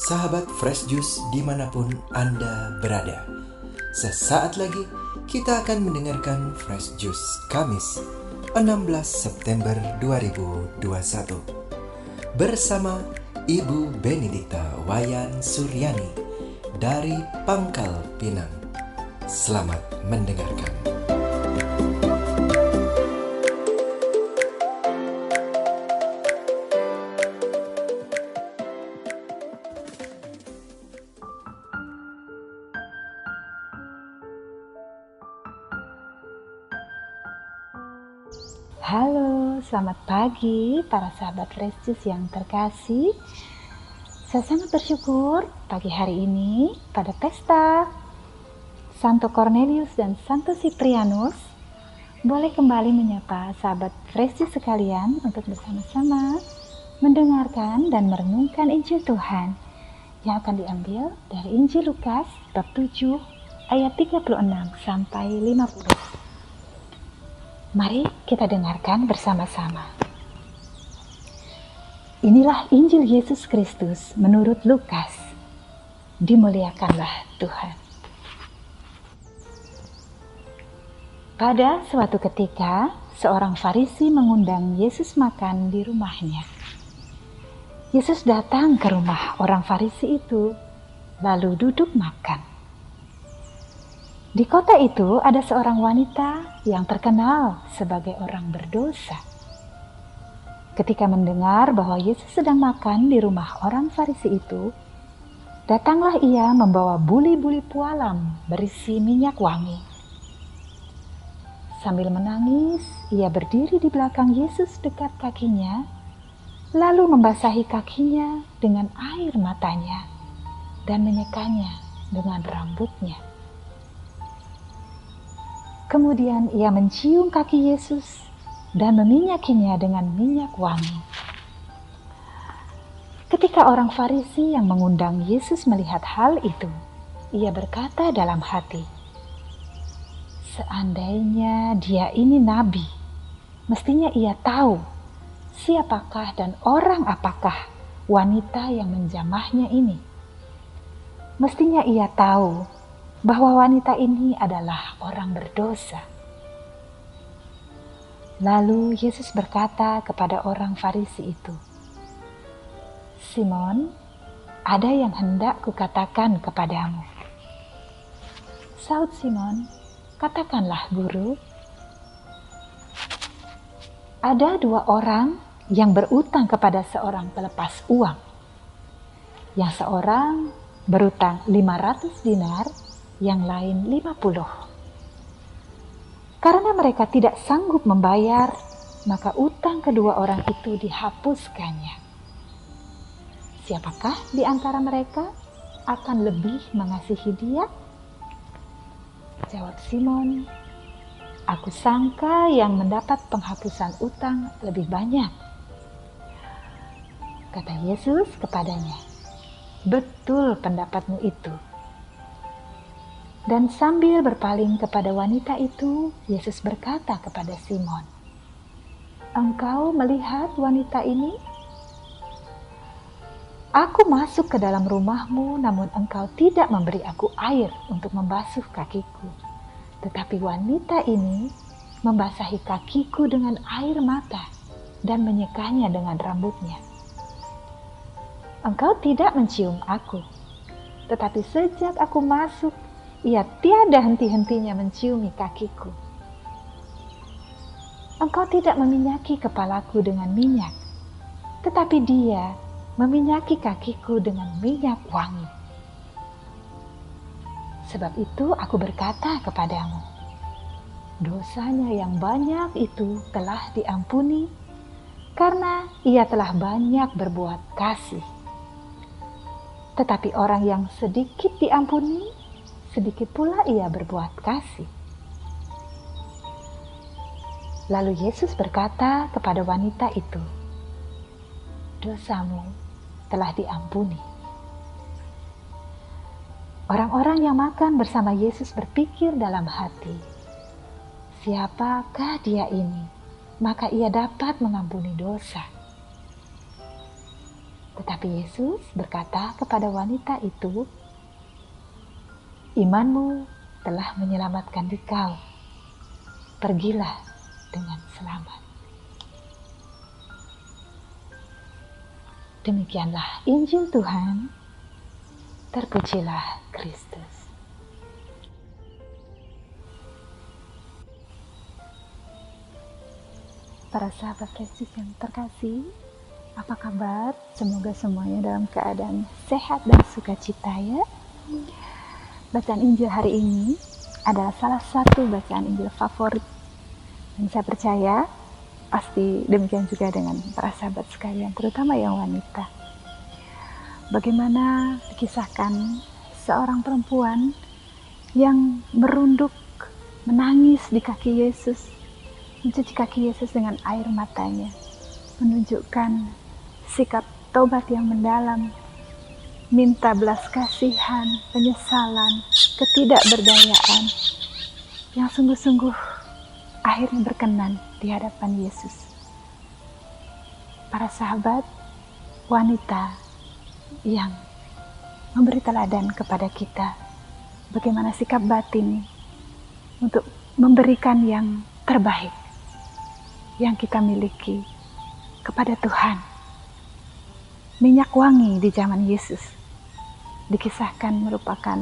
sahabat Fresh Juice dimanapun Anda berada. Sesaat lagi kita akan mendengarkan Fresh Juice Kamis 16 September 2021 bersama Ibu Benedikta Wayan Suryani dari Pangkal Pinang. Selamat mendengarkan. Halo, selamat pagi para sahabat Fresh Juice yang terkasih. Saya sangat bersyukur pagi hari ini pada pesta Santo Cornelius dan Santo Cyprianus boleh kembali menyapa sahabat Fresh Juice sekalian untuk bersama-sama mendengarkan dan merenungkan Injil Tuhan yang akan diambil dari Injil Lukas bab 7 ayat 36 sampai 50. Mari kita dengarkan bersama-sama. Inilah Injil Yesus Kristus menurut Lukas. Dimuliakanlah Tuhan. Pada suatu ketika, seorang Farisi mengundang Yesus makan di rumahnya. Yesus datang ke rumah orang Farisi itu, lalu duduk makan. Di kota itu ada seorang wanita yang terkenal sebagai orang berdosa. Ketika mendengar bahwa Yesus sedang makan di rumah orang Farisi itu, datanglah ia membawa buli-buli pualam berisi minyak wangi. Sambil menangis, ia berdiri di belakang Yesus dekat kakinya, lalu membasahi kakinya dengan air matanya dan menyekanya dengan rambutnya. Kemudian ia mencium kaki Yesus dan meminyakinya dengan minyak wangi. Ketika orang Farisi yang mengundang Yesus melihat hal itu, ia berkata dalam hati, "Seandainya dia ini nabi, mestinya ia tahu siapakah dan orang apakah wanita yang menjamahnya ini. Mestinya ia tahu bahwa wanita ini adalah orang berdosa." Lalu Yesus berkata kepada orang Farisi itu, "Simon, ada yang hendak kukatakan kepadamu." Saud Simon, "Katakanlah, Guru." Ada dua orang yang berutang kepada seorang pelepas uang. Yang seorang berutang 500 dinar, yang lain 50. Karena mereka tidak sanggup membayar, maka utang kedua orang itu dihapuskannya. Siapakah di antara mereka akan lebih mengasihi dia? Jawab Simon, "Aku sangka yang mendapat penghapusan utang lebih banyak." Kata Yesus kepadanya, "Betul pendapatmu itu." Dan sambil berpaling kepada wanita itu, Yesus berkata kepada Simon, "Engkau melihat wanita ini? Aku masuk ke dalam rumahmu, namun engkau tidak memberi aku air untuk membasuh kakiku. Tetapi wanita ini membasahi kakiku dengan air mata dan menyekanya dengan rambutnya. Engkau tidak mencium aku, tetapi sejak aku masuk, ia tiada henti-hentinya menciumi kakiku. Engkau tidak meminyaki kepalaku dengan minyak, tetapi dia meminyaki kakiku dengan minyak wangi. Sebab itu aku berkata kepadamu, dosanya yang banyak itu telah diampuni, karena ia telah banyak berbuat kasih. Tetapi orang yang sedikit diampuni, sedikit pula ia berbuat kasih." Lalu Yesus berkata kepada wanita itu, "Dosamu telah diampuni." Orang-orang yang makan bersama Yesus berpikir dalam hati, "Siapakah dia ini? Maka ia dapat mengampuni dosa." Tetapi Yesus berkata kepada wanita itu, "Imanmu telah menyelamatkan dikau. Pergilah dengan selamat." Demikianlah Injil Tuhan. Terpujilah Kristus. Para sahabat Yesus yang terkasih, apa kabar? Semoga semuanya dalam keadaan sehat dan sukacita ya. Bacaan Injil hari ini adalah salah satu bacaan Injil favorit. Dan saya percaya pasti demikian juga dengan para sahabat sekalian, terutama yang wanita. Bagaimana dikisahkan seorang perempuan yang merunduk, menangis di kaki Yesus, mencuci kaki Yesus dengan air matanya, menunjukkan sikap tobat yang mendalam, minta belas kasihan, penyesalan, ketidakberdayaan, yang sungguh-sungguh akhirnya berkenan di hadapan Yesus. Para sahabat wanita yang memberi teladan kepada kita bagaimana sikap batin untuk memberikan yang terbaik yang kita miliki kepada Tuhan. Minyak wangi di zaman Yesus dikisahkan merupakan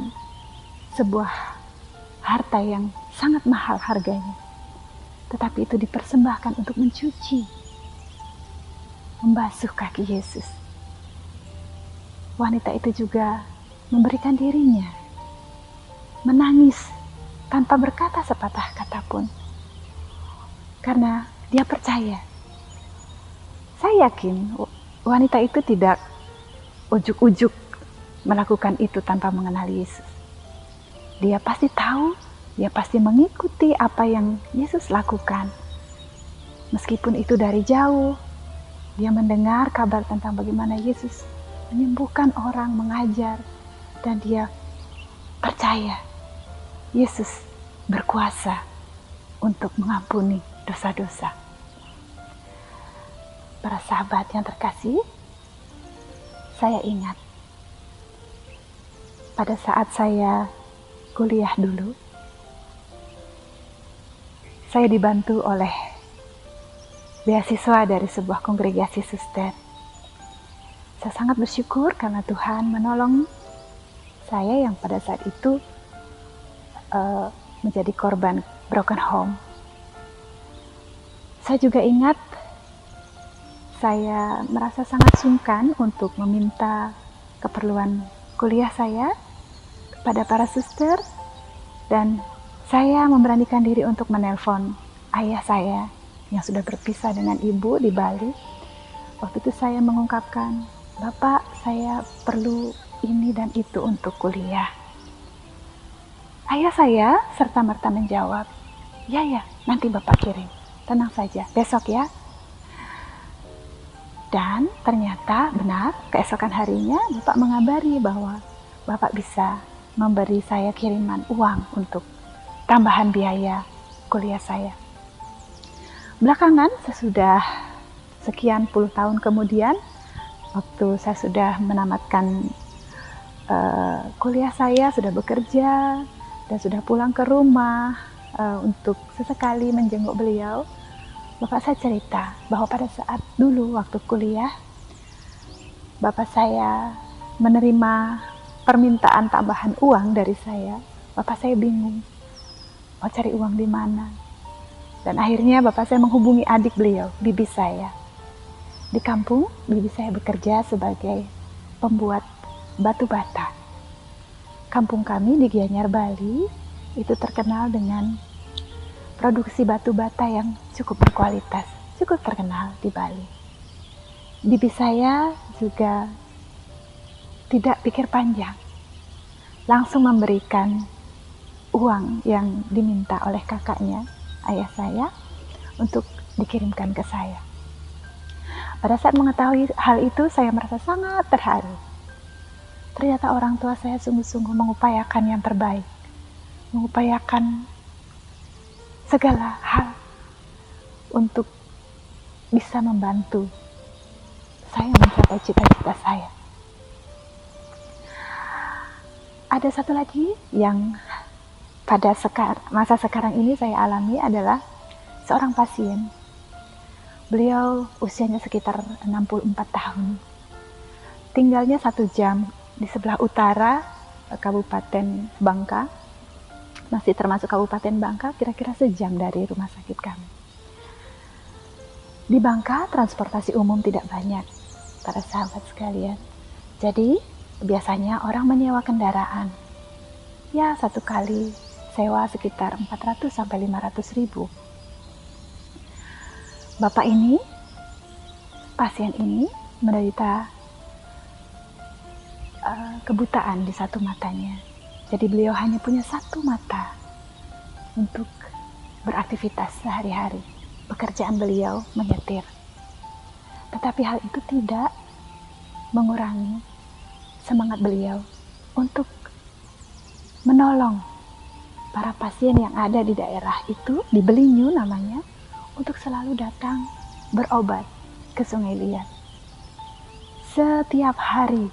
sebuah harta yang sangat mahal harganya, tetapi itu dipersembahkan untuk mencuci, membasuh kaki Yesus. Wanita itu juga memberikan dirinya, menangis tanpa berkata sepatah kata pun, karena dia percaya. Saya yakin wanita itu tidak ujuk-ujuk melakukan itu tanpa mengenal Yesus. Dia pasti tahu, dia pasti mengikuti apa yang Yesus lakukan. Meskipun itu dari jauh, dia mendengar kabar tentang bagaimana Yesus menyembuhkan orang, mengajar, dan dia percaya Yesus berkuasa untuk mengampuni dosa-dosa. Para sahabat yang terkasih, saya ingat pada saat saya kuliah dulu, saya dibantu oleh beasiswa dari sebuah kongregasi suster. Saya sangat bersyukur karena Tuhan menolong saya yang pada saat itu menjadi korban broken home. Saya juga ingat saya merasa sangat sungkan untuk meminta keperluan kuliah saya kepada para suster, dan saya memberanikan diri untuk menelpon ayah saya yang sudah berpisah dengan ibu di Bali. Waktu itu saya mengungkapkan, "Bapak, saya perlu ini dan itu untuk kuliah." Ayah saya serta-merta menjawab, ya, nanti Bapak kirim. Tenang saja, besok ya." Dan ternyata benar, keesokan harinya Bapak mengabari bahwa Bapak bisa memberi saya kiriman uang untuk tambahan biaya kuliah saya. Belakangan, sesudah sekian puluh tahun kemudian, waktu saya sudah menamatkan kuliah saya, sudah bekerja, dan sudah pulang ke rumah untuk sesekali menjenguk beliau, Bapak saya cerita bahwa pada saat dulu waktu kuliah, Bapak saya menerima permintaan tambahan uang dari saya. Bapak saya bingung, mau cari uang di mana. Dan akhirnya Bapak saya menghubungi adik beliau, bibi saya. Di kampung, bibi saya bekerja sebagai pembuat batu bata. Kampung kami di Gianyar, Bali, itu terkenal dengan produksi batu bata yang cukup berkualitas, cukup terkenal di Bali. Bibi saya juga tidak pikir panjang, langsung memberikan uang yang diminta oleh kakaknya, ayah saya, untuk dikirimkan ke saya. Pada saat mengetahui hal itu, saya merasa sangat terharu. Ternyata orang tua saya sungguh-sungguh mengupayakan yang terbaik, mengupayakan segala hal untuk bisa membantu saya mencapai cita-cita saya. Ada satu lagi yang pada masa sekarang ini saya alami adalah seorang pasien. Beliau usianya sekitar 64 tahun. Tinggalnya 1 jam di sebelah utara Kabupaten Bangka. Masih termasuk Kabupaten Bangka, kira-kira sejam dari rumah sakit kami. Di Bangka, transportasi umum tidak banyak, para sahabat sekalian. Jadi, biasanya orang menyewa kendaraan. Ya, satu kali sewa sekitar 400 sampai 500 ribu. Bapak ini, pasien ini menderita kebutaan di satu matanya. Jadi beliau hanya punya satu mata untuk beraktivitas sehari-hari. Pekerjaan beliau menyetir. Tetapi hal itu tidak mengurangi semangat beliau untuk menolong para pasien yang ada di daerah itu, di Belinyu namanya, untuk selalu datang berobat ke Sungai Liat. Setiap hari,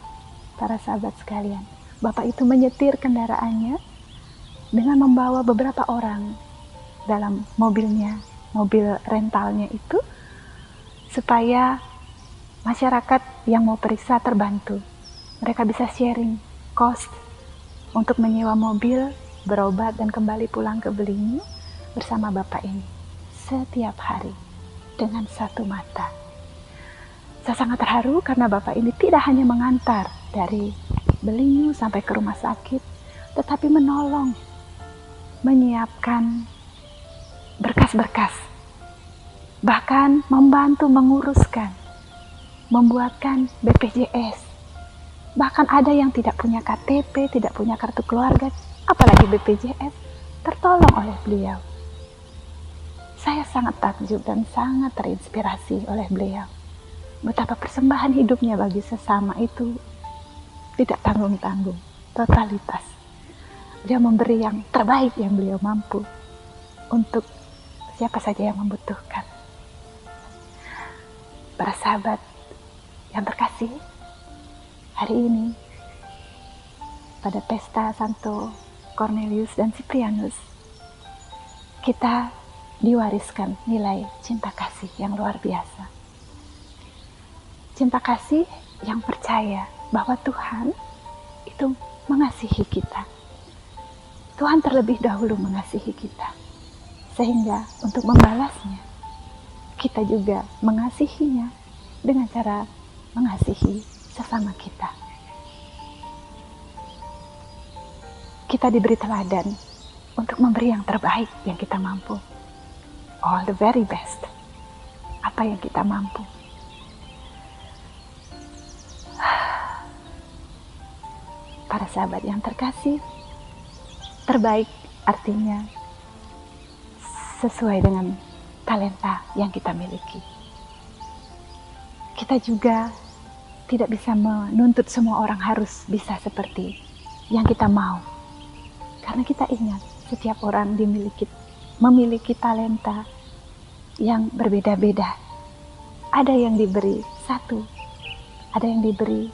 para sahabat sekalian, Bapak itu menyetir kendaraannya dengan membawa beberapa orang dalam mobilnya, mobil rentalnya itu, supaya masyarakat yang mau periksa terbantu. Mereka bisa sharing cost untuk menyewa mobil, berobat, dan kembali pulang ke Belinyu bersama Bapak ini. Setiap hari dengan satu mata. Saya sangat terharu karena Bapak ini tidak hanya mengantar dari Belinyu sampai ke rumah sakit, tetapi menolong menyiapkan berkas-berkas, bahkan membantu menguruskan, membuatkan BPJS. Bahkan ada yang tidak punya KTP, tidak punya kartu keluarga, apalagi BPJS, tertolong oleh beliau. Saya sangat takjub dan sangat terinspirasi oleh beliau. Betapa persembahan hidupnya bagi sesama itu tidak tanggung-tanggung, totalitas. Dia memberi yang terbaik yang beliau mampu untuk siapa saja yang membutuhkan. Para sahabat yang terkasih, hari ini pada pesta Santo Cornelius dan Cyprianus, kita diwariskan nilai cinta kasih yang luar biasa. Cinta kasih yang percaya bahwa Tuhan itu mengasihi kita. Tuhan terlebih dahulu mengasihi kita. Sehingga untuk membalasnya, kita juga mengasihinya dengan cara mengasihi sesama kita. Kita diberi teladan untuk memberi yang terbaik yang kita mampu. All the very best. Apa yang kita mampu. Para sahabat yang terkasih, terbaik artinya sesuai dengan talenta yang kita miliki. Kita juga tidak bisa menuntut semua orang harus bisa seperti yang kita mau. Karena kita ingat, setiap orang memiliki talenta yang berbeda-beda. Ada yang diberi 1, ada yang diberi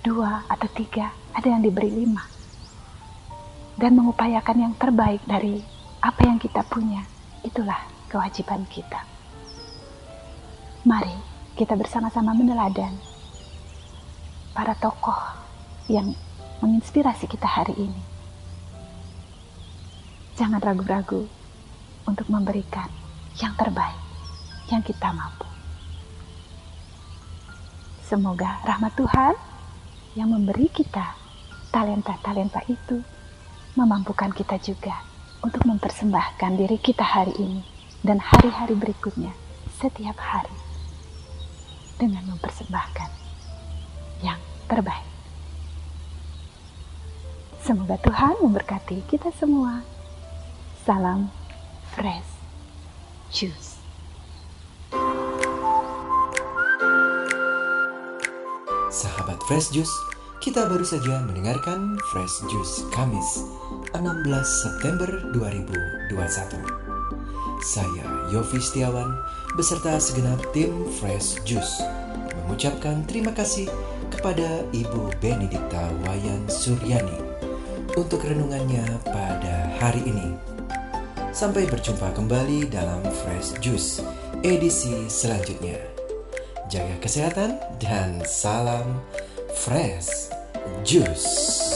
2 atau 3, ada yang diberi 5. Dan mengupayakan yang terbaik dari apa yang kita punya, itulah kewajiban kita. Mari kita bersama-sama meneladan para tokoh yang menginspirasi kita hari ini. Jangan ragu-ragu untuk memberikan yang terbaik yang kita mampu. Semoga rahmat Tuhan yang memberi kita talenta-talenta itu memampukan kita juga untuk mempersembahkan diri kita hari ini dan hari-hari berikutnya setiap hari dengan mempersembahkan yang terbaik. Semoga Tuhan memberkati kita semua. Salam Fresh Juice. Sahabat Fresh Juice, kita baru saja mendengarkan Fresh Juice Kamis 16 September 2021. Saya Yofi Setiawan beserta segenap tim Fresh Juice mengucapkan terima kasih kepada Ibu Benedikta Wayan Suryani untuk renungannya pada hari ini. Sampai berjumpa kembali dalam Fresh Juice edisi selanjutnya. Jaga kesehatan dan salam Fresh Juice.